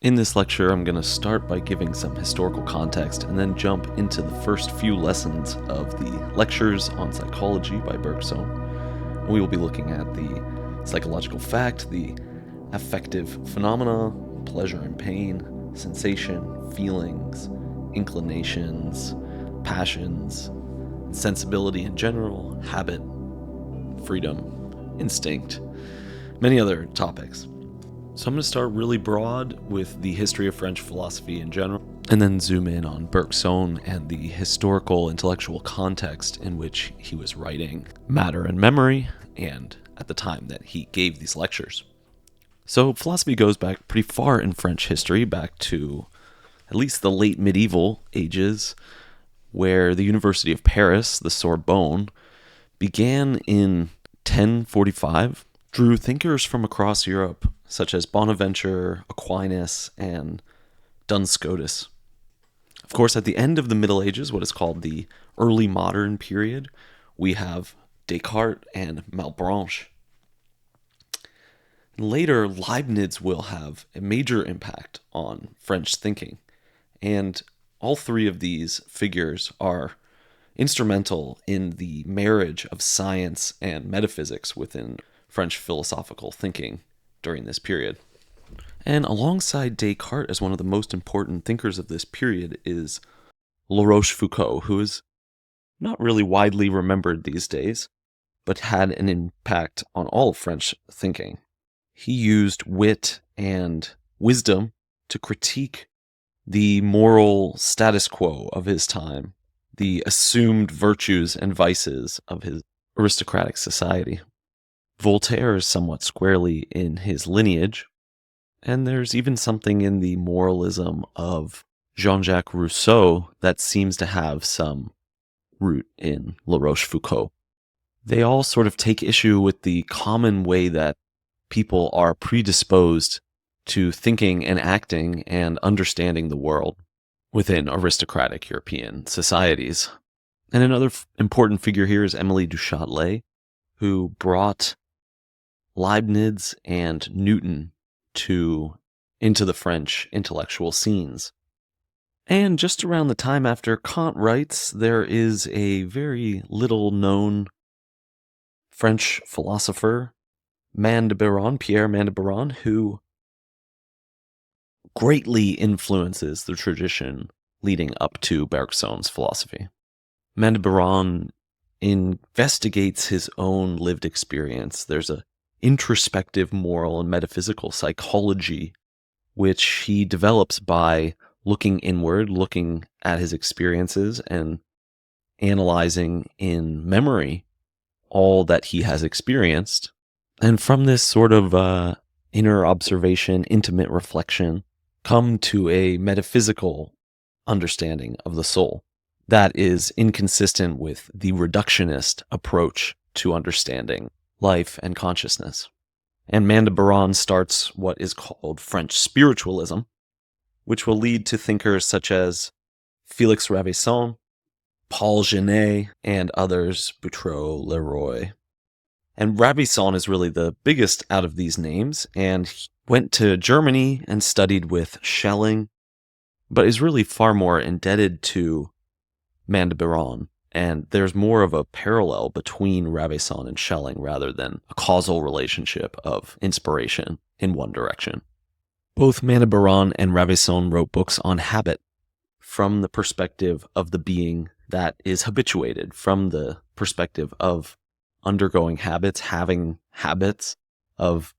In this lecture, I'm going to start by giving some historical context and then jump into the first few lessons of the Lectures on Psychology by Bergson. And we will be looking at the psychological fact, the affective phenomena, pleasure and pain, sensation, feelings, inclinations, passions, sensibility in general, habit, freedom, instinct, many other topics. So I'm going to start really broad with the history of French philosophy in general, and then zoom in on Bergson and the historical intellectual context in which he was writing Matter and Memory, and at the time that he gave these lectures. So philosophy goes back pretty far in French history, back to at least the late medieval ages, where the University of Paris, the Sorbonne, began in 1045, drew thinkers from across Europe, such as Bonaventure, Aquinas, and Duns Scotus. Of course, at the end of the Middle Ages, what is called the early modern period, we have Descartes and Malebranche. Later, Leibniz will have a major impact on French thinking, and all three of these figures are instrumental in the marriage of science and metaphysics within French philosophical thinking during this period. And alongside Descartes as one of the most important thinkers of this period is La Rochefoucauld, who is not really widely remembered these days, but had an impact on all of French thinking. He used wit and wisdom to critique the moral status quo of his time, the assumed virtues and vices of his aristocratic society. Voltaire is somewhat squarely in his lineage, and there's even something in the moralism of Jean-Jacques Rousseau that seems to have some root in La Rochefoucauld. They all sort of take issue with the common way that people are predisposed to thinking and acting and understanding the world within aristocratic European societies. And another important figure here is Émilie du Châtelet, who brought Leibniz and Newton into the French intellectual scenes. And just around the time after Kant writes, there is a very little known French philosopher, Pierre Mandebéron, who greatly influences the tradition leading up to Bergson's philosophy. Mandebéron investigates his own lived experience. There's a introspective moral and metaphysical psychology, which he develops by looking inward, looking at his experiences, and analyzing in memory all that he has experienced. And from this sort of inner observation, intimate reflection, come to a metaphysical understanding of the soul that is inconsistent with the reductionist approach to understanding life and consciousness. And Mandebéron starts what is called French spiritualism, which will lead to thinkers such as Félix Ravissant, Paul Genet, and others, Boutreau, Leroy. And Ravissant is really the biggest out of these names, and he went to Germany and studied with Schelling, but is really far more indebted to Mandebéron. And there's more of a parallel between Ravissant and Schelling rather than a causal relationship of inspiration in one direction. Both Mandebéron and Ravissant wrote books on habit from the perspective of the being that is habituated, from the perspective of undergoing habits, having habits, of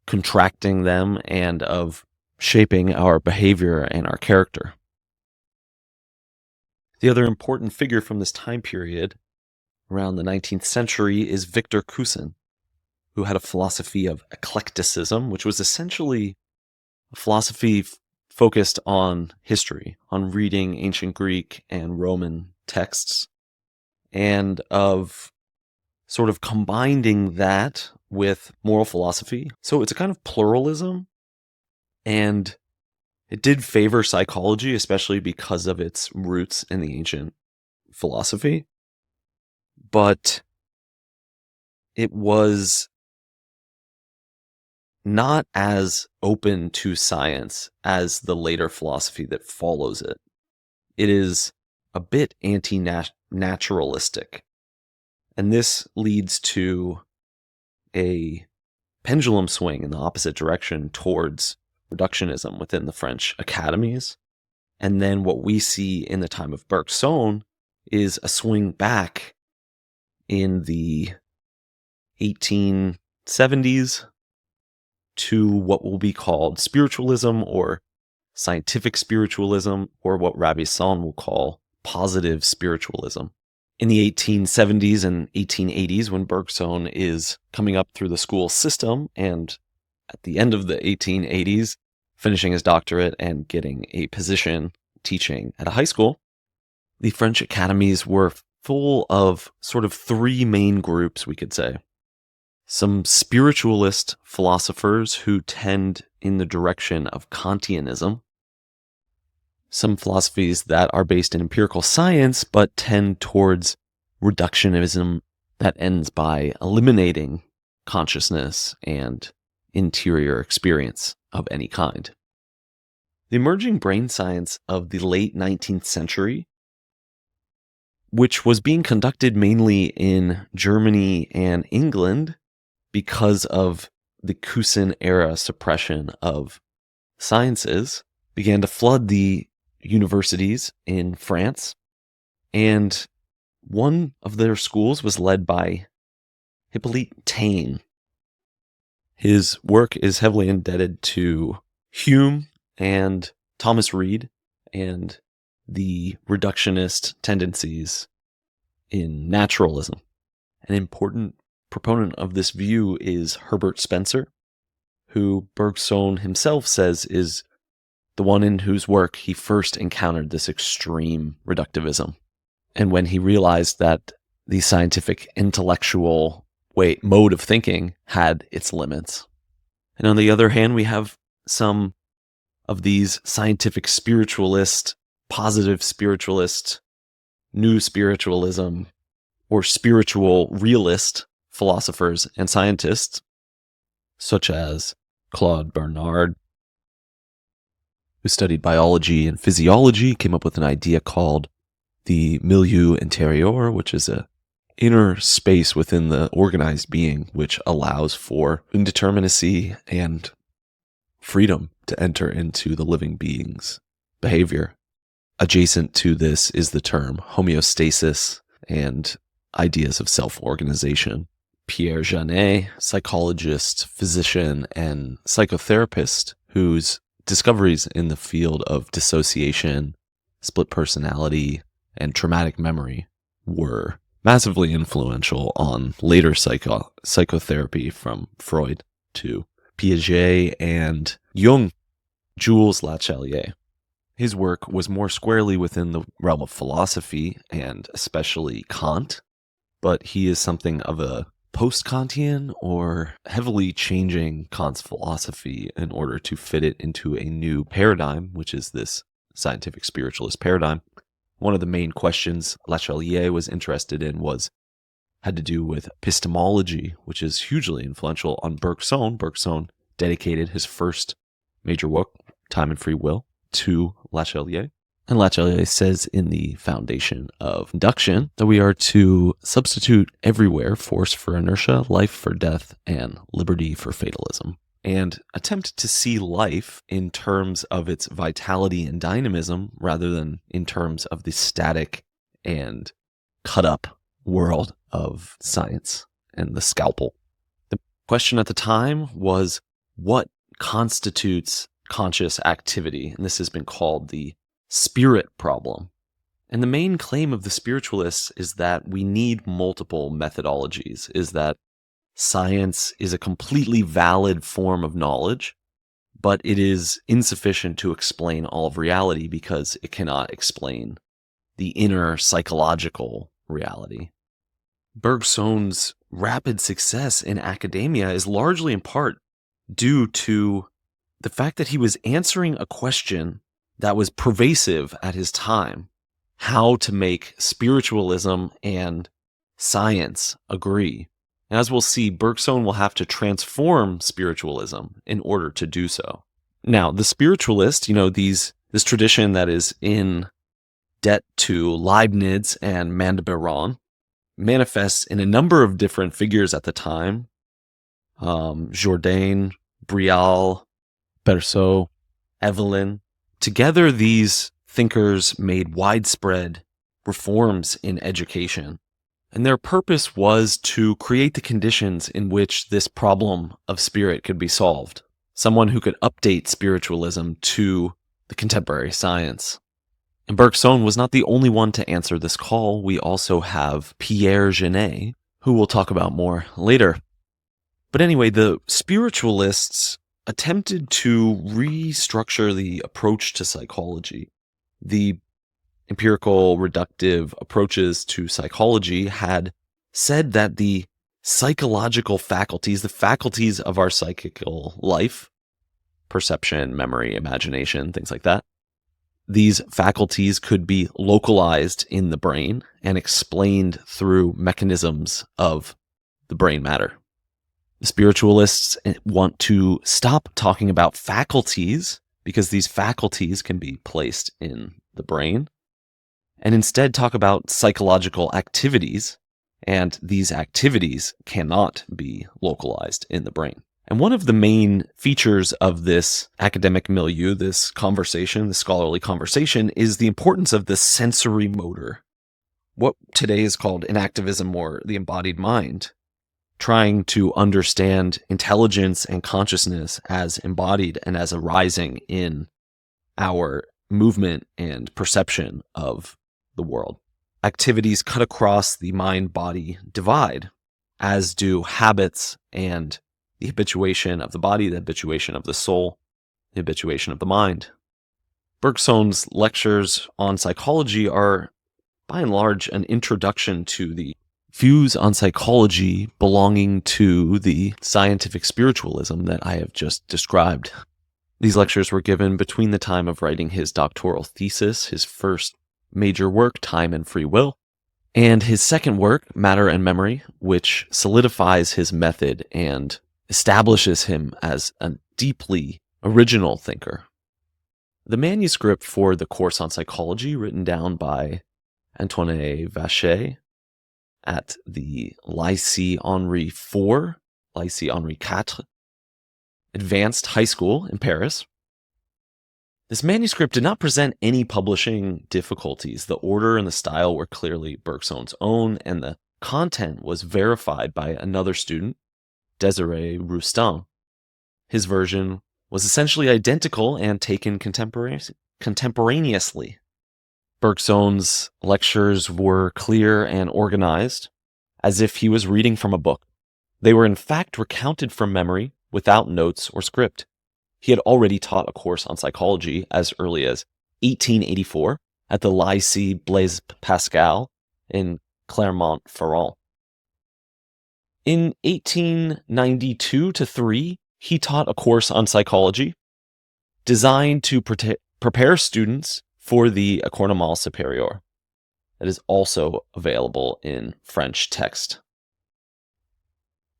contracting them, and of shaping our behavior and our character. The other important figure from this time period, around the 19th century, is Victor Cousin, who had a philosophy of eclecticism, which was essentially a philosophy focused on history, on reading ancient Greek and Roman texts, and of sort of combining that with moral philosophy. So it's a kind of pluralism, and it did favor psychology, especially because of its roots in the ancient philosophy. But it was not as open to science as the later philosophy that follows it. It is a bit anti-naturalistic. And this leads to a pendulum swing in the opposite direction towards reductionism within the French academies. And then what we see in the time of Bergson is a swing back in the 1870s to what will be called spiritualism or scientific spiritualism, or what Rabison will call positive spiritualism. In the 1870s and 1880s, when Bergson is coming up through the school system, and at the end of the 1880s, finishing his doctorate and getting a position teaching at a high school, the French academies were full of sort of three main groups, we could say. Some spiritualist philosophers who tend in the direction of Kantianism, some philosophies that are based in empirical science but tend towards reductionism that ends by eliminating consciousness and interior experience of any kind. The emerging brain science of the late 19th century, which was being conducted mainly in Germany and England because of the Cousin era suppression of sciences, began to flood the universities in France, and one of their schools was led by Hippolyte Taine. His work is heavily indebted to Hume and Thomas Reid and the reductionist tendencies in naturalism. An important proponent of this view is Herbert Spencer, who Bergson himself says is the one in whose work he first encountered this extreme reductivism. And when he realized that the scientific intellectual mode of thinking had its limits. And on the other hand, we have some of these scientific spiritualist, positive spiritualist, new spiritualism, or spiritual realist philosophers and scientists, such as Claude Bernard, who studied biology and physiology, came up with an idea called the milieu intérieur, which is a inner space within the organized being, which allows for indeterminacy and freedom to enter into the living being's behavior. Adjacent to this is the term homeostasis and ideas of self-organization. Pierre Janet, psychologist, physician, and psychotherapist, whose discoveries in the field of dissociation, split personality, and traumatic memory were massively influential on later psychotherapy, from Freud to Piaget and Jung. Jules Lachelier. His work was more squarely within the realm of philosophy, and especially Kant, but he is something of a post-Kantian or heavily changing Kant's philosophy in order to fit it into a new paradigm, which is this scientific spiritualist paradigm. One of the main questions Lachelier was interested in had to do with epistemology, which is hugely influential on Bergson. Bergson dedicated his first major work, Time and Free Will, to Lachelier. And Lachelier says in the foundation of induction that we are to substitute everywhere force for inertia, life for death, and liberty for fatalism, and attempt to see life in terms of its vitality and dynamism rather than in terms of the static and cut-up world of science and the scalpel. The question at the time was, what constitutes conscious activity? And this has been called the spirit problem. And the main claim of the spiritualists is that we need multiple methodologies, is that science is a completely valid form of knowledge, but it is insufficient to explain all of reality because it cannot explain the inner psychological reality. Bergson's rapid success in academia is largely in part due to the fact that he was answering a question that was pervasive at his time: how to make spiritualism and science agree. As we'll see, Bergson will have to transform spiritualism in order to do so. Now, the spiritualist, this tradition that is in debt to Leibniz and Mander Biron, manifests in a number of different figures at the time. Jourdain, Brial, Bergson, Evelyn. Together, these thinkers made widespread reforms in education. And their purpose was to create the conditions in which this problem of spirit could be solved. Someone who could update spiritualism to the contemporary science. And Bergson was not the only one to answer this call. We also have Pierre Genet, who we'll talk about more later. But anyway, the spiritualists attempted to restructure the approach to psychology. The empirical reductive approaches to psychology had said that the psychological faculties, the faculties of our psychical life, perception, memory, imagination, things like that, these faculties could be localized in the brain and explained through mechanisms of the brain matter. The spiritualists want to stop talking about faculties because these faculties can be placed in the brain, and instead talk about psychological activities, and these activities cannot be localized in the brain. And one of the main features of this academic milieu, this conversation, the scholarly conversation, is the importance of the sensory motor, what today is called inactivism or the embodied mind, trying to understand intelligence and consciousness as embodied and as arising in our movement and perception of the world. Activities cut across the mind-body divide, as do habits and the habituation of the body, the habituation of the soul, the habituation of the mind. Bergson's lectures on psychology are, by and large, an introduction to the views on psychology belonging to the scientific spiritualism that I have just described. These lectures were given between the time of writing his doctoral thesis, his first major work, Time and Free Will, and his second work, Matter and Memory, which solidifies his method and establishes him as a deeply original thinker. The manuscript for the course on psychology, written down by Antoine Vacher at the Lycée Henri IV, Lycée Henri IV, Advanced High School in Paris. This manuscript did not present any publishing difficulties. The order and the style were clearly Bergson's own, and the content was verified by another student, Désiré Roustan. His version was essentially identical and taken contemporaneously. Bergson's lectures were clear and organized, as if he was reading from a book. They were in fact recounted from memory without notes or script. He had already taught a course on psychology as early as 1884 at the Lycée Blaise Pascal in Clermont-Ferrand. In 1892-3, he taught a course on psychology designed to prepare students for the École Normale Supérieure. That is also available in French text.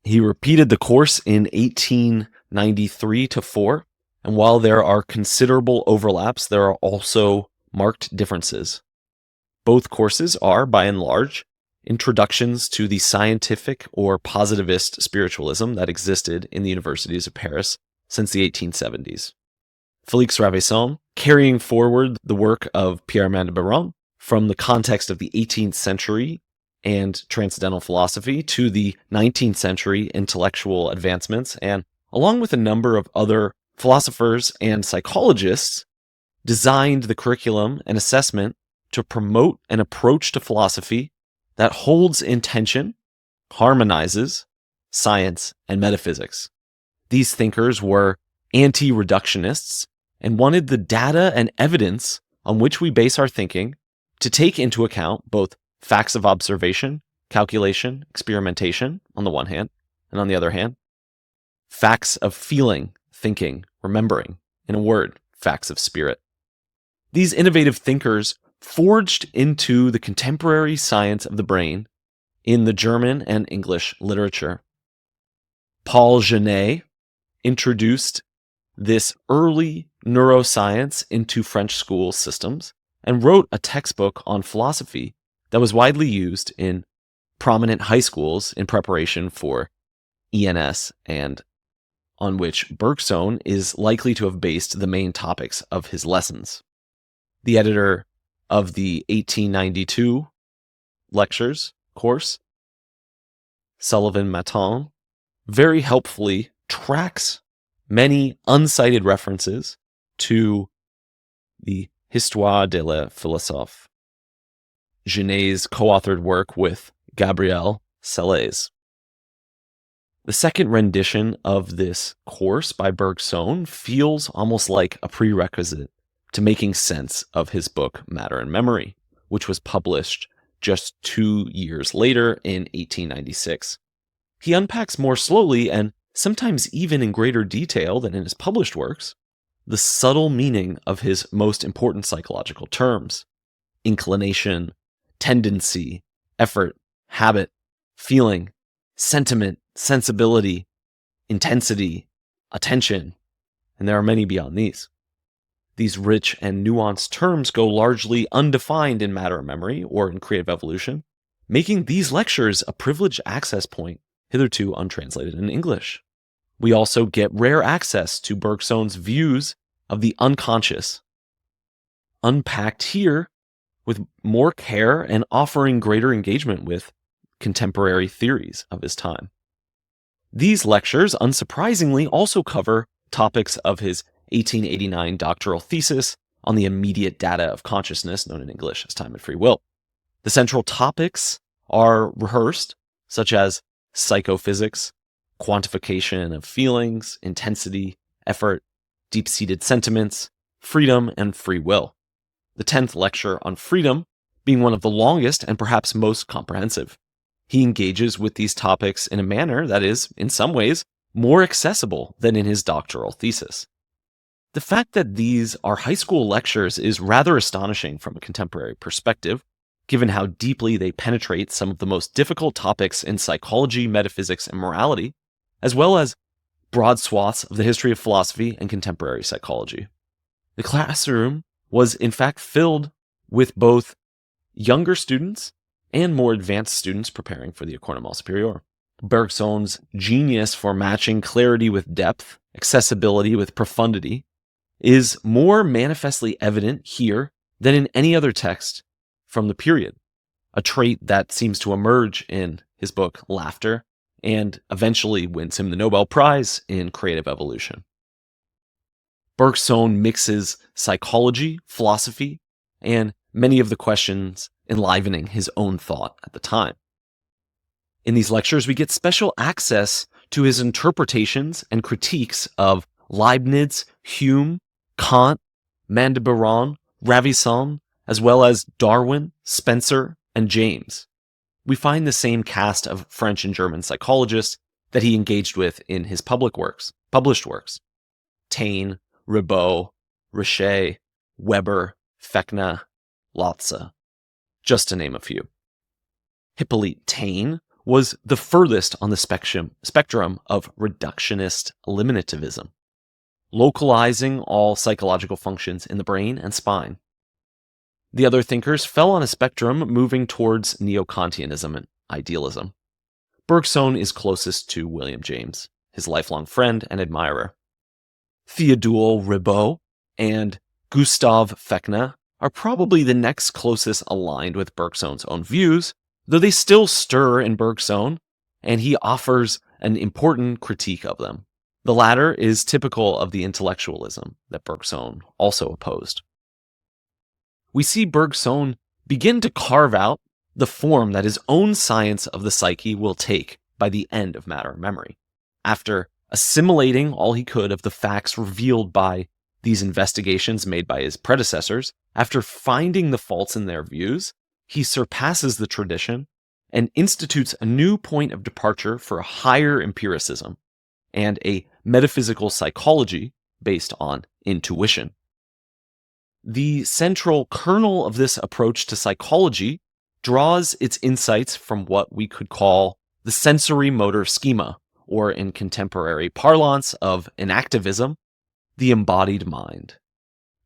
He repeated the course in 1893-4, and while there are considerable overlaps, there are also marked differences. Both courses are, by and large, introductions to the scientific or positivist spiritualism that existed in the universities of Paris since the 1870s. Félix Ravaisan, carrying forward the work of Pierre Mander Biron from the context of the 18th century and transcendental philosophy to the 19th century intellectual advancements, and along with a number of other philosophers and psychologists, designed the curriculum and assessment to promote an approach to philosophy that holds in tension, harmonizes science and metaphysics. These thinkers were anti-reductionists and wanted the data and evidence on which we base our thinking to take into account both facts of observation, calculation, experimentation on the one hand, and on the other hand, facts of feeling, thinking, remembering, in a word, facts of spirit. These innovative thinkers forged into the contemporary science of the brain in the German and English literature. Paul Genet introduced this early neuroscience into French school systems and wrote a textbook on philosophy that was widely used in prominent high schools in preparation for ENS, and on which Bergson is likely to have based the main topics of his lessons. The editor of the 1892 lectures course, Sullivan Maton, very helpfully tracks many uncited references to the Histoire de la Philosophe, Genet's co-authored work with Gabriel Sellez. The second rendition of this course by Bergson feels almost like a prerequisite to making sense of his book Matter and Memory, which was published just 2 years later in 1896. He unpacks more slowly and sometimes even in greater detail than in his published works the subtle meaning of his most important psychological terms: inclination, tendency, effort, habit, feeling, sentiment, sensibility, intensity, attention, and there are many beyond these. These rich and nuanced terms go largely undefined in Matter and Memory or in Creative Evolution, making these lectures a privileged access point hitherto untranslated in English. We also get rare access to Bergson's views of the unconscious, unpacked here with more care and offering greater engagement with contemporary theories of his time. These lectures, unsurprisingly, also cover topics of his 1889 doctoral thesis on the immediate data of consciousness, known in English as time and free will. The central topics are rehearsed, such as psychophysics, quantification of feelings, intensity, effort, deep-seated sentiments, freedom, and free will. The 10th lecture on freedom being one of the longest and perhaps most comprehensive. He engages with these topics in a manner that is, in some ways, more accessible than in his doctoral thesis. The fact that these are high school lectures is rather astonishing from a contemporary perspective, given how deeply they penetrate some of the most difficult topics in psychology, metaphysics, and morality, as well as broad swaths of the history of philosophy and contemporary psychology. The classroom was in fact filled with both younger students and more advanced students preparing for the École Normale Supérieure. Bergson's genius for matching clarity with depth, accessibility with profundity, is more manifestly evident here than in any other text from the period, a trait that seems to emerge in his book Laughter and eventually wins him the Nobel Prize in Creative Evolution. Bergson mixes psychology, philosophy, and many of the questions enlivening his own thought at the time. In these lectures, we get special access to his interpretations and critiques of Leibniz, Hume, Kant, Maine de Biran, Ravissant, as well as Darwin, Spencer, and James. We find the same cast of French and German psychologists that he engaged with in his published works. Taine, Ribot, Richet, Weber, Fechner, Lotze, just to name a few. Hippolyte Taine was the furthest on the spectrum of reductionist eliminativism, localizing all psychological functions in the brain and spine. The other thinkers fell on a spectrum moving towards neo-Kantianism and idealism. Bergson is closest to William James, his lifelong friend and admirer. Théodule Ribot and Gustave Fechner are probably the next closest aligned with Bergson's own views, though they still stir in Bergson, and he offers an important critique of them. The latter is typical of the intellectualism that Bergson also opposed. We see Bergson begin to carve out the form that his own science of the psyche will take by the end of Matter and Memory. After assimilating all he could of the facts revealed by these investigations made by his predecessors, after finding the faults in their views, he surpasses the tradition and institutes a new point of departure for a higher empiricism and a metaphysical psychology based on intuition. The central kernel of this approach to psychology draws its insights from what we could call the sensory motor schema, or in contemporary parlance of enactivism, the embodied mind.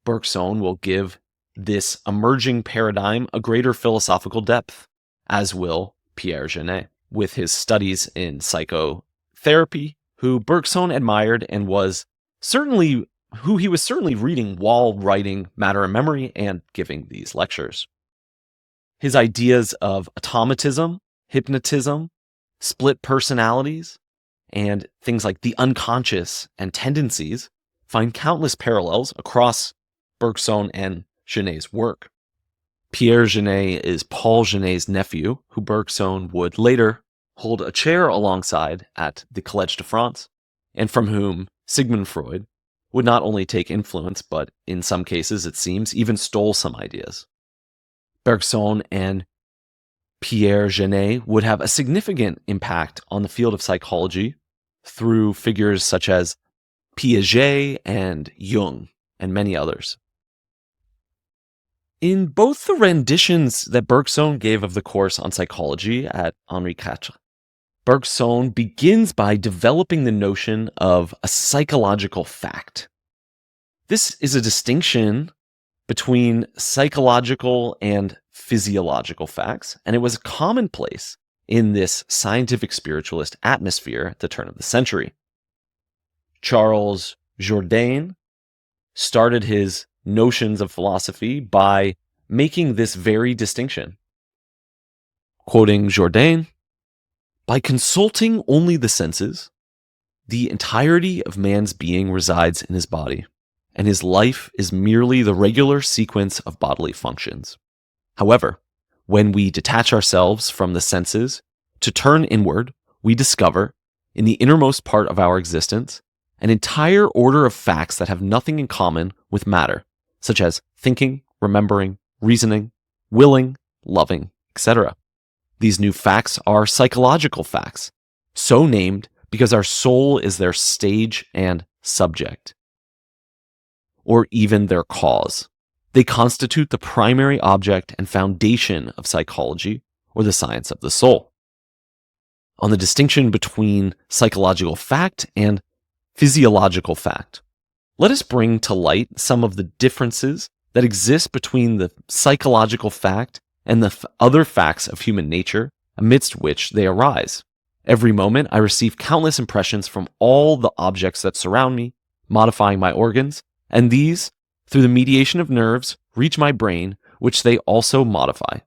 Bergson will give this emerging paradigm a greater philosophical depth, as will Pierre Genet, with his studies in psychotherapy, who Bergson admired and who he was certainly reading while writing Matter and Memory and giving these lectures. His ideas of automatism, hypnotism, split personalities, and things like the unconscious and tendencies find countless parallels across Bergson and Genet's work. Pierre Genet is Paul Genet's nephew, who Bergson would later hold a chair alongside at the Collège de France, and from whom Sigmund Freud would not only take influence, but in some cases, it seems, even stole some ideas. Bergson and Pierre Genet would have a significant impact on the field of psychology through figures such as Piaget and Jung, and many others. In both the renditions that Bergson gave of the course on psychology at Henri IV, Bergson begins by developing the notion of a psychological fact. This is a distinction between psychological and physiological facts, and it was commonplace in this scientific spiritualist atmosphere at the turn of the century. Charles Jourdain started his notions of philosophy by making this very distinction. Quoting Jourdain, "By consulting only the senses, the entirety of man's being resides in his body, and his life is merely the regular sequence of bodily functions. However, when we detach ourselves from the senses to turn inward, we discover, in the innermost part of our existence, an entire order of facts that have nothing in common with matter, such as thinking, remembering, reasoning, willing, loving, etc. These new facts are psychological facts, so named because our soul is their stage and subject, or even their cause. They constitute the primary object and foundation of psychology, or the science of the soul." On the distinction between psychological fact and physiological fact, let us bring to light some of the differences that exist between the psychological fact and the other facts of human nature amidst which they arise. Every moment I receive countless impressions from all the objects that surround me, modifying my organs, and these, through the mediation of nerves, reach my brain, which they also modify.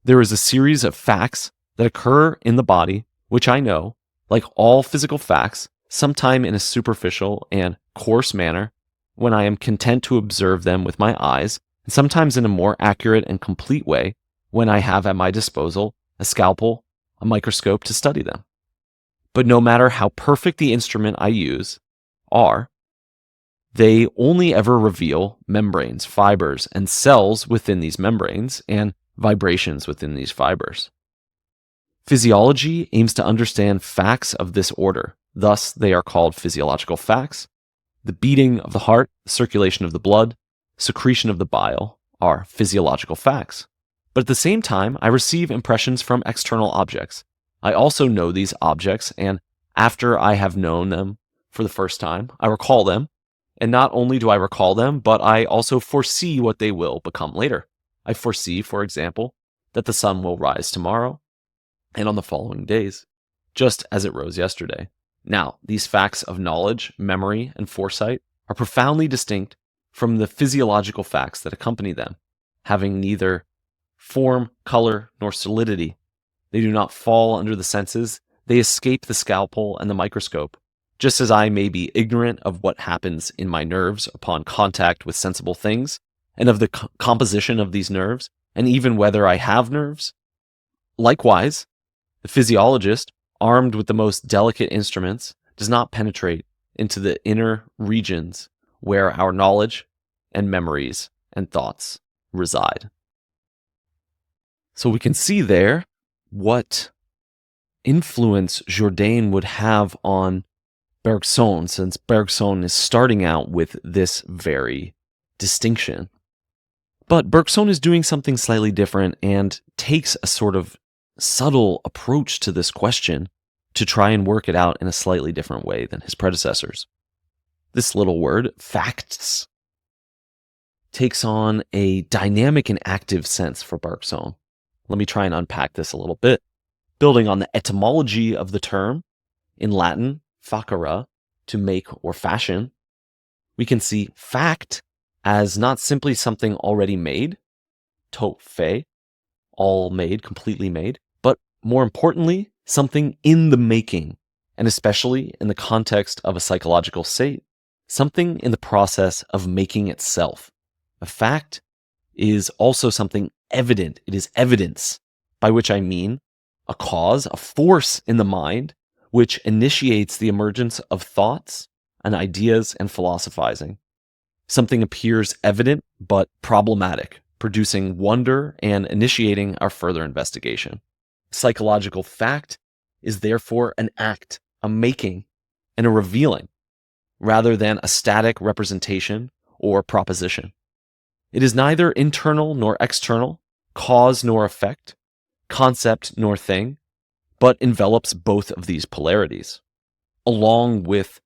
There is a series of facts that occur in the body, which I know, like all physical facts, sometime in a superficial and coarse manner, when I am content to observe them with my eyes, and sometimes in a more accurate and complete way, when I have at my disposal a scalpel, a microscope to study them. But no matter how perfect the instrument I use are, they only ever reveal membranes, fibers, and cells within these membranes, and vibrations within these fibers. Physiology aims to understand facts of this order. Thus, they are called physiological facts. The beating of the heart, the circulation of the blood, secretion of the bile are physiological facts. But at the same time, I receive impressions from external objects. I also know these objects, and after I have known them for the first time, I recall them. And not only do I recall them, but I also foresee what they will become later. I foresee, for example, that the sun will rise tomorrow and on the following days, just as it rose yesterday. Now, these facts of knowledge, memory, and foresight are profoundly distinct from the physiological facts that accompany them, having neither form, color, nor solidity. They do not fall under the senses. They escape the scalpel and the microscope, just as I may be ignorant of what happens in my nerves upon contact with sensible things, and of the composition of these nerves, and even whether I have nerves. Likewise, the physiologist, armed with the most delicate instruments, does not penetrate into the inner regions where our knowledge and memories and thoughts reside. So we can see there what influence Jourdain would have on Bergson, since Bergson is starting out with this very distinction. But Bergson is doing something slightly different and takes a sort of subtle approach to this question to try and work it out in a slightly different way than his predecessors. This little word, facts, takes on a dynamic and active sense for Bergson. Let me try and unpack this a little bit. Building on the etymology of the term, in Latin, facere, to make or fashion, we can see fact as not simply something already made, to fe, all made, completely made, but more importantly, something in the making, and especially in the context of a psychological state, something in the process of making itself. A fact is also something evident. It is evidence, by which I mean a cause, a force in the mind, which initiates the emergence of thoughts and ideas and philosophizing. Something appears evident but problematic, producing wonder and initiating our further investigation. Psychological fact is therefore an act, a making, and a revealing, rather than a static representation or proposition. It is neither internal nor external, cause nor effect, concept nor thing, but envelops both of these polarities. Along with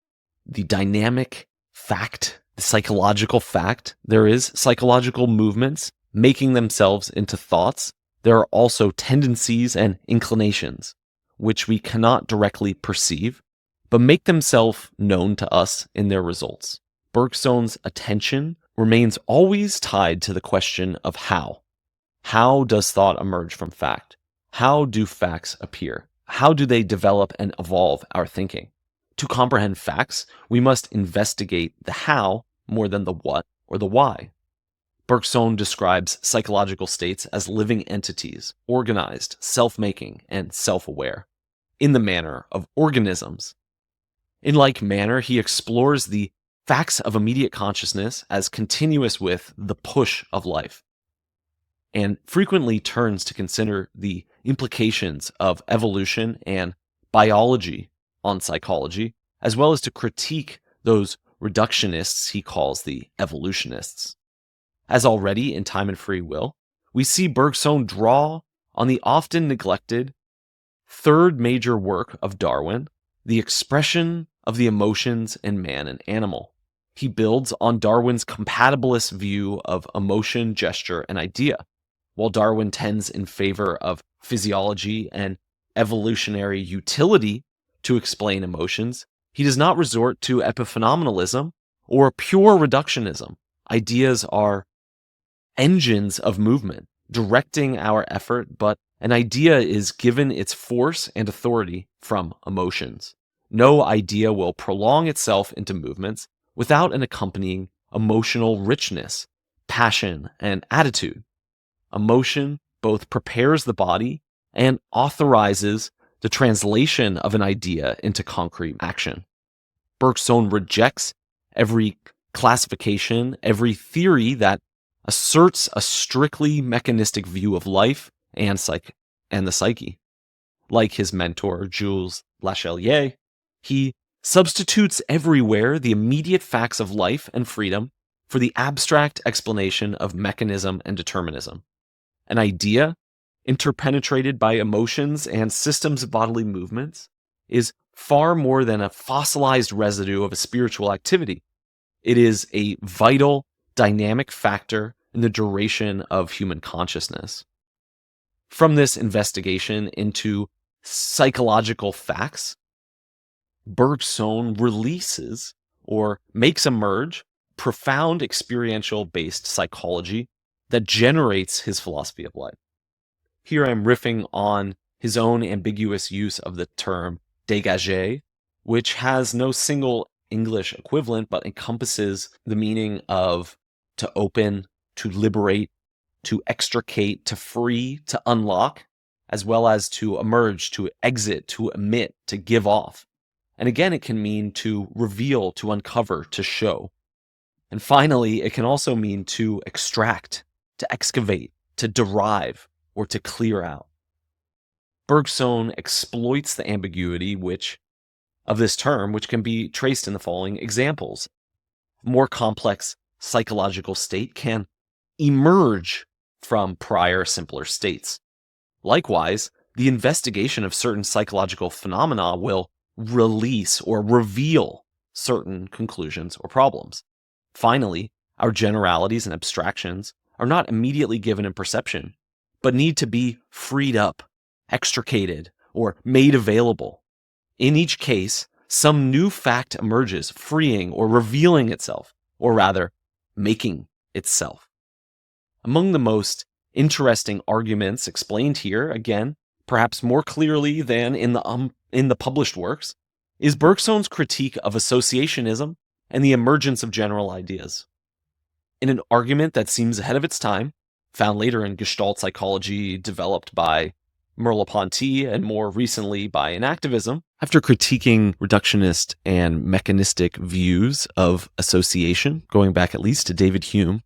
the dynamic fact, the psychological fact, there is psychological movements making themselves into thoughts. There are also tendencies and inclinations, which we cannot directly perceive, but make themselves known to us in their results. Bergson's attention remains always tied to the question of how. How does thought emerge from fact? How do facts appear? How do they develop and evolve our thinking? To comprehend facts, we must investigate the how more than the what or the why. Bergson describes psychological states as living entities, organized, self-making, and self-aware, in the manner of organisms. In like manner, he explores the facts of immediate consciousness as continuous with the push of life, and frequently turns to consider the implications of evolution and biology on psychology, as well as to critique those reductionists he calls the evolutionists. As already in Time and Free Will, we see Bergson draw on the often neglected third major work of Darwin, the expression of the emotions in man and animal. He builds on Darwin's compatibilist view of emotion, gesture, and idea. While Darwin tends in favor of physiology and evolutionary utility to explain emotions, he does not resort to epiphenomenalism or pure reductionism. Ideas are engines of movement, directing our effort, but an idea is given its force and authority from emotions. No idea will prolong itself into movements without an accompanying emotional richness, passion, and attitude. Emotion both prepares the body and authorizes the translation of an idea into concrete action. Bergson rejects every classification, every theory that asserts a strictly mechanistic view of life and the psyche. Like his mentor, Jules Lachelier, he substitutes everywhere the immediate facts of life and freedom for the abstract explanation of mechanism and determinism. An idea, interpenetrated by emotions and systems of bodily movements, is far more than a fossilized residue of a spiritual activity. It is a vital, dynamic factor in the duration of human consciousness. From this investigation into psychological facts, Bergson releases or makes emerge profound experiential-based psychology that generates his philosophy of life. Here I'm riffing on his own ambiguous use of the term dégager, which has no single English equivalent but encompasses the meaning of to open, to liberate, to extricate, to free, to unlock, as well as to emerge, to exit, to emit, to give off. And again, it can mean to reveal, to uncover, to show. And finally, it can also mean to extract, to excavate, to derive, or to clear out. Bergson exploits the ambiguity of this term, which can be traced in the following examples. A more complex psychological state can emerge from prior simpler states. Likewise, the investigation of certain psychological phenomena will release or reveal certain conclusions or problems. Finally, our generalities and abstractions are not immediately given in perception, but need to be freed up, extricated, or made available. In each case, some new fact emerges, freeing or revealing itself, or rather, making itself. Among the most interesting arguments explained here, again, perhaps more clearly than in the published works, is Bergson's critique of associationism and the emergence of general ideas. In an argument that seems ahead of its time, found later in Gestalt psychology developed by Merleau-Ponty and more recently by enactivism, after critiquing reductionist and mechanistic views of association, going back at least to David Hume,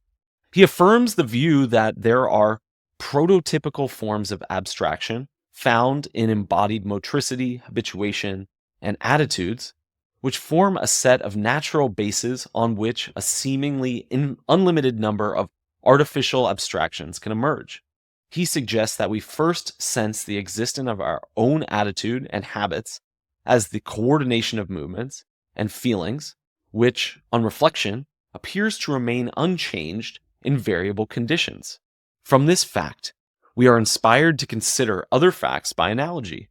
he affirms the view that there are prototypical forms of abstraction found in embodied motricity, habituation, and attitudes, which form a set of natural bases on which a seemingly unlimited number of artificial abstractions can emerge. He suggests that we first sense the existence of our own attitude and habits as the coordination of movements and feelings, which, on reflection, appears to remain unchanged in variable conditions. From this fact, we are inspired to consider other facts by analogy,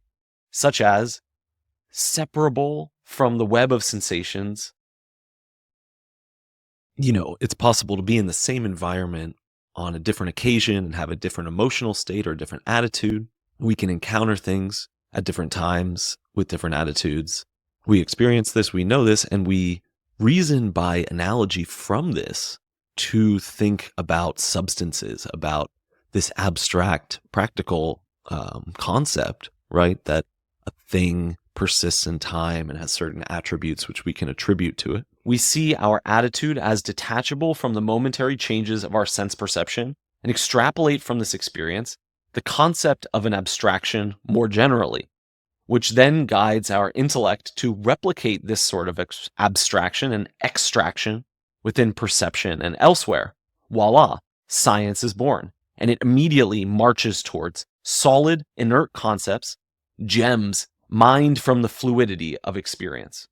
such as separable from the web of sensations. It's possible to be in the same environment on a different occasion and have a different emotional state or a different attitude. We can encounter things at different times with different attitudes. We experience this, we know this, and we reason by analogy from this to think about substances, about this abstract, practical concept, right? That a thing persists in time and has certain attributes which we can attribute to it. We see our attitude as detachable from the momentary changes of our sense perception and extrapolate from this experience the concept of an abstraction more generally, which then guides our intellect to replicate this sort of abstraction and extraction within perception and elsewhere. Voila, science is born, and it immediately marches towards solid, inert concepts, gems mined from the fluidity of experience.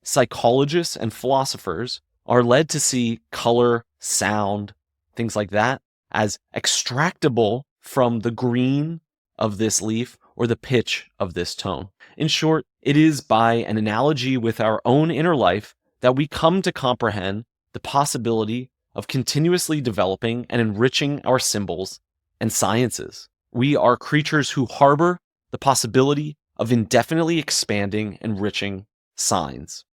Psychologists and philosophers are led to see color, sound, things like that, as extractable from the green of this leaf or the pitch of this tone. In short, it is by an analogy with our own inner life that we come to comprehend the possibility of continuously developing and enriching our symbols and sciences. We are creatures who harbor the possibility of indefinitely expanding, enriching signs.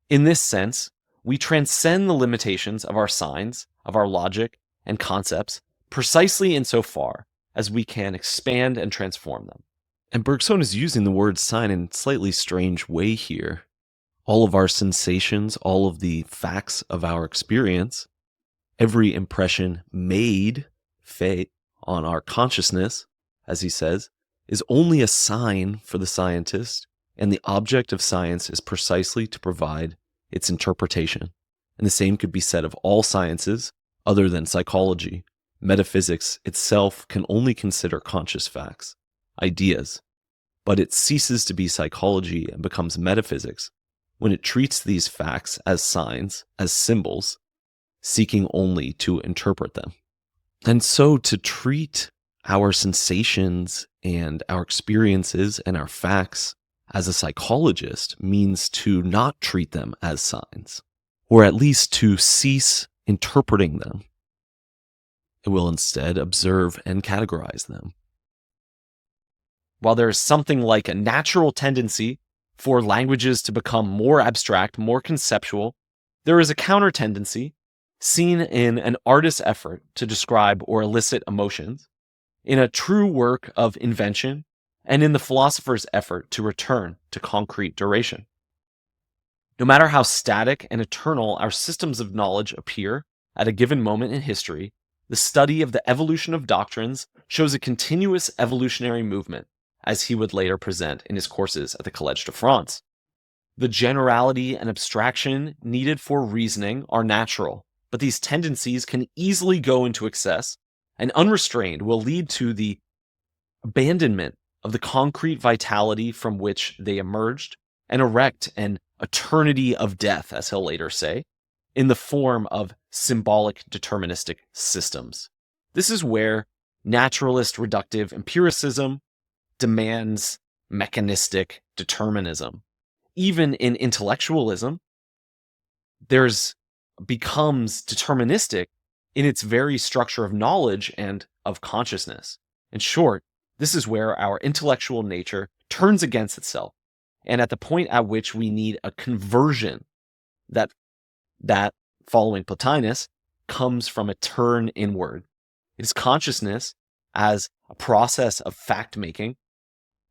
In this sense, we transcend the limitations of our signs, of our logic and concepts, precisely insofar as we can expand and transform them. And Bergson is using the word sign in a slightly strange way here. All of our sensations, all of the facts of our experience, every impression made, fait, on our consciousness, as he says, is only a sign for the scientist, and the object of science is precisely to provide its interpretation. And the same could be said of all sciences other than psychology. Metaphysics itself can only consider conscious facts, ideas, but it ceases to be psychology and becomes metaphysics when it treats these facts as signs, as symbols, seeking only to interpret them. And so to treat our sensations and our experiences and our facts as a psychologist means to not treat them as signs, or at least to cease interpreting them. It will instead observe and categorize them. While there is something like a natural tendency for languages to become more abstract, more conceptual, there is a counter tendency seen in an artist's effort to describe or elicit emotions, in a true work of invention, and in the philosopher's effort to return to concrete duration. No matter how static and eternal our systems of knowledge appear at a given moment in history, the study of the evolution of doctrines shows a continuous evolutionary movement, as he would later present in his courses at the Collège de France. The generality and abstraction needed for reasoning are natural, but these tendencies can easily go into excess, and unrestrained will lead to the abandonment of the concrete vitality from which they emerged and erect an eternity of death, as he'll later say, in the form of symbolic deterministic systems. This is where naturalist reductive empiricism demands mechanistic determinism. Even in intellectualism, becomes deterministic in its very structure of knowledge and of consciousness. In short, this is where our intellectual nature turns against itself, and at the point at which we need a conversion that following Plotinus comes from a turn inward. It is consciousness as a process of fact-making,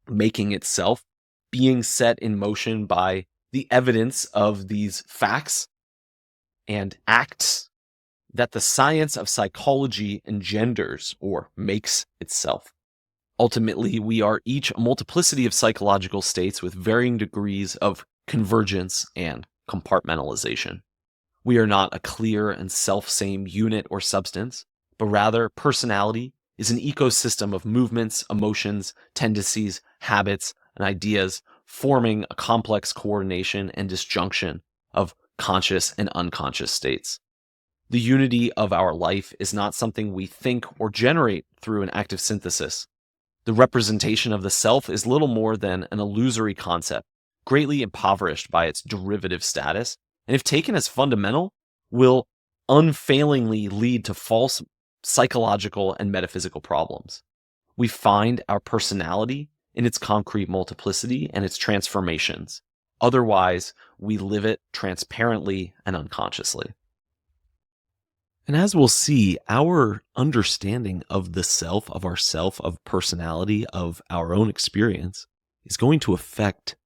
making itself, being set in motion by the evidence of these facts and acts that the science of psychology engenders or makes itself. Ultimately, we are each a multiplicity of psychological states with varying degrees of convergence and compartmentalization. We are not a clear and self-same unit or substance, but rather personality is an ecosystem of movements, emotions, tendencies, habits, and ideas forming a complex coordination and disjunction of conscious and unconscious states. The unity of our life is not something we think or generate through an active synthesis. The representation of the self is little more than an illusory concept, greatly impoverished by its derivative status, and if taken as fundamental, will unfailingly lead to false psychological and metaphysical problems. We find our personality in its concrete multiplicity and its transformations. Otherwise, we live it transparently and unconsciously. And as we'll see, our understanding of the self, of ourself, of personality, of our own experience is going to affect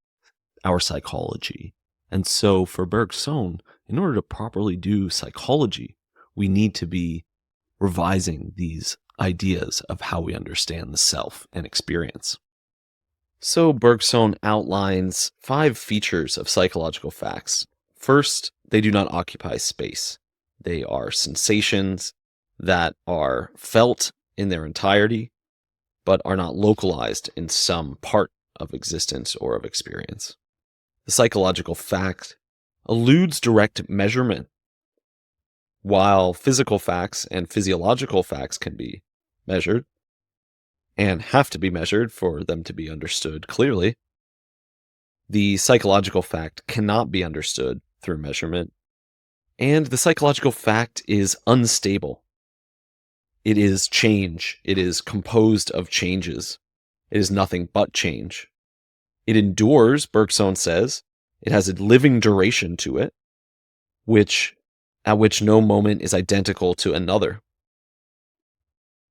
our psychology. And so for Bergson, in order to properly do psychology, we need to be revising these ideas of how we understand the self and experience. So Bergson outlines 5 features of psychological facts. First, they do not occupy space. They are sensations that are felt in their entirety, but are not localized in some part of existence or of experience. The psychological fact eludes direct measurement. While physical facts and physiological facts can be measured, and have to be measured for them to be understood clearly, the psychological fact cannot be understood through measurement, and the psychological fact is unstable. It is change. It is composed of changes. It is nothing but change. It endures, Bergson says. It has a living duration to it, at which no moment is identical to another.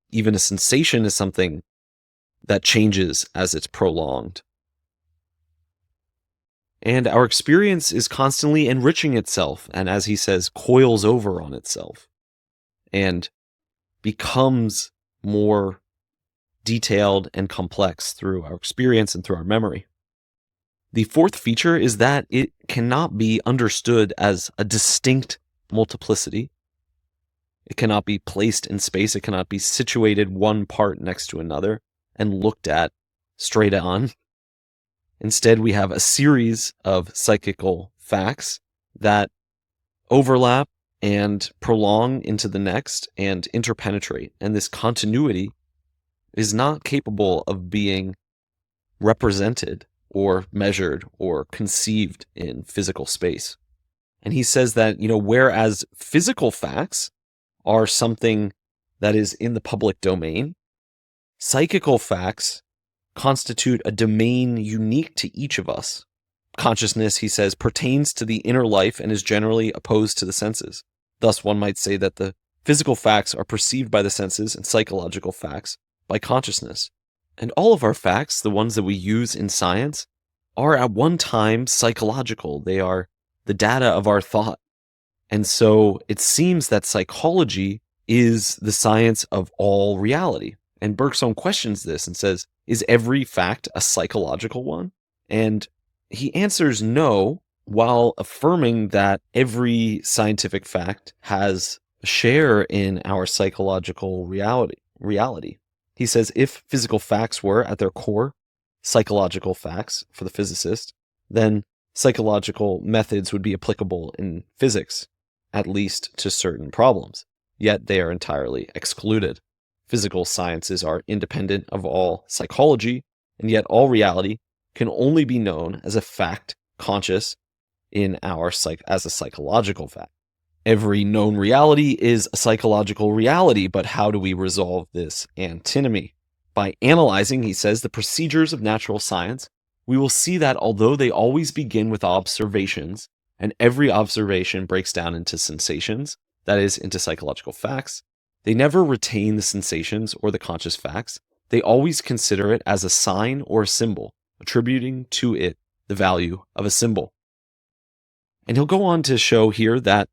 Even a sensation is something that changes as it's prolonged. And our experience is constantly enriching itself, and as he says, coils over on itself, and becomes more detailed and complex through our experience and through our memory. The fourth feature is that it cannot be understood as a distinct multiplicity. It cannot be placed in space. It cannot be situated one part next to another and looked at straight on. Instead, we have a series of psychical facts that overlap and prolong into the next and interpenetrate. And this continuity is not capable of being represented or measured or conceived in physical space. And he says that, whereas physical facts are something that is in the public domain, psychical facts constitute a domain unique to each of us. Consciousness, he says, pertains to the inner life and is generally opposed to the senses. Thus, one might say that the physical facts are perceived by the senses and psychological facts by consciousness. And all of our facts, the ones that we use in science, are at one time psychological. They are the data of our thought. And so it seems that psychology is the science of all reality. And Bergson questions this and says, is every fact a psychological one? And he answers no, while affirming that every scientific fact has a share in our psychological reality. He says if physical facts were, at their core, psychological facts for the physicist, then psychological methods would be applicable in physics, at least to certain problems. Yet they are entirely excluded. Physical sciences are independent of all psychology, and yet all reality can only be known as a fact conscious in our as a psychological fact. Every known reality is a psychological reality, but how do we resolve this antinomy? By analyzing, he says, the procedures of natural science, we will see that although they always begin with observations, and every observation breaks down into sensations, that is, into psychological facts, they never retain the sensations or the conscious facts. They always consider it as a sign or a symbol, attributing to it the value of a symbol. And he'll go on to show here that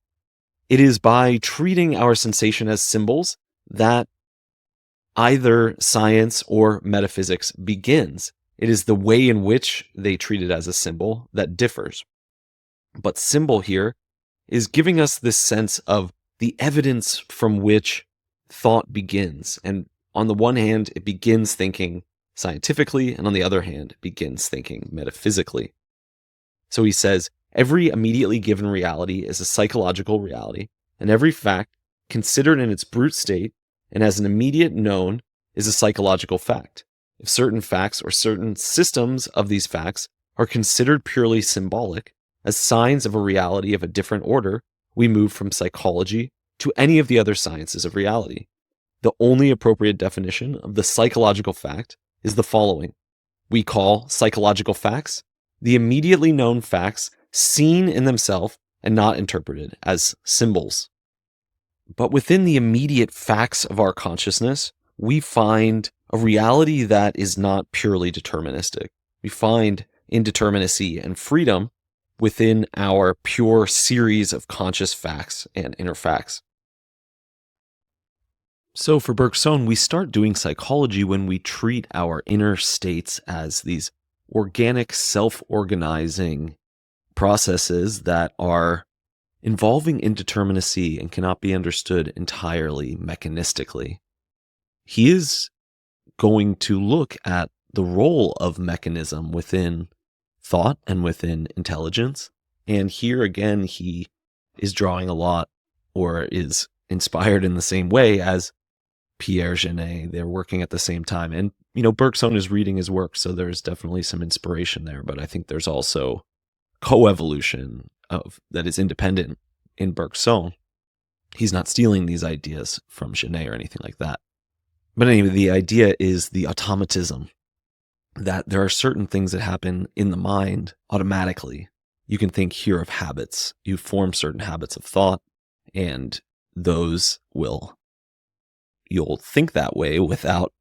it is by treating our sensation as symbols that either science or metaphysics begins. It is the way in which they treat it as a symbol that differs. But symbol here is giving us this sense of the evidence from which thought begins. And on the one hand, it begins thinking scientifically, and on the other hand, it begins thinking metaphysically. So he says, every immediately given reality is a psychological reality, and every fact, considered in its brute state and as an immediate known, is a psychological fact. If certain facts or certain systems of these facts are considered purely symbolic, as signs of a reality of a different order, we move from psychology to any of the other sciences of reality. The only appropriate definition of the psychological fact is the following. We call psychological facts the immediately known facts seen in themselves and not interpreted as symbols. But within the immediate facts of our consciousness, we find a reality that is not purely deterministic. We find indeterminacy and freedom within our pure series of conscious facts and inner facts. So for Bergson, we start doing psychology when we treat our inner states as these organic, self-organizing processes that are involving indeterminacy and cannot be understood entirely mechanistically. He is going to look at the role of mechanism within thought and within intelligence. And here again, he is drawing a lot, or is inspired in the same way as Pierre Genet. They're working at the same time. And, Bergson is reading his work, so there's definitely some inspiration there. But I think there's also coevolution that is independent in Bergson. He's not stealing these ideas from Genet or anything like that. But anyway, the idea is the automatism, that there are certain things that happen in the mind automatically. You can think here of habits. You form certain habits of thought, and you'll think that way without,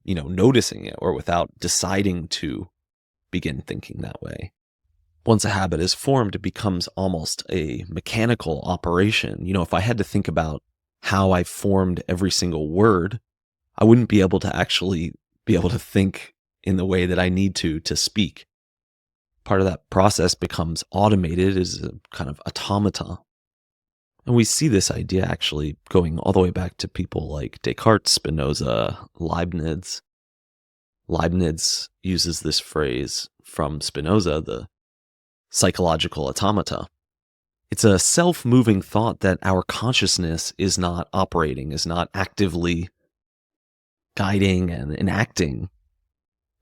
noticing it, or without deciding to begin thinking that way. Once a habit is formed, it becomes almost a mechanical operation. If I had to think about how I formed every single word, I wouldn't be able to actually be able to think in the way that I need to speak. Part of that process becomes automated as a kind of automata. And we see this idea actually going all the way back to people like Descartes, Spinoza, Leibniz. Leibniz uses this phrase from Spinoza, the psychological automata. It's a self-moving thought that our consciousness is not operating, is not actively guiding and enacting.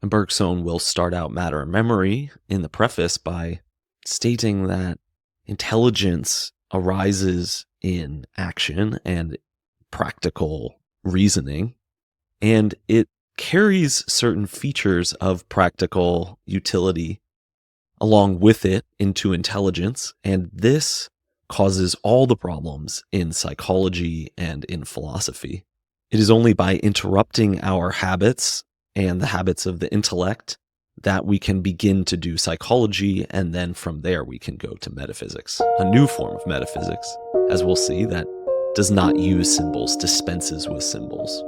And Bergson will start out Matter and Memory in the preface by stating that intelligence arises in action and practical reasoning, and it carries certain features of practical utility along with it into intelligence, and this causes all the problems in psychology and in philosophy. It is only by interrupting our habits and the habits of the intellect that we can begin to do psychology, and then from there we can go to metaphysics, a new form of metaphysics, as we'll see, that does not use symbols, dispenses with symbols.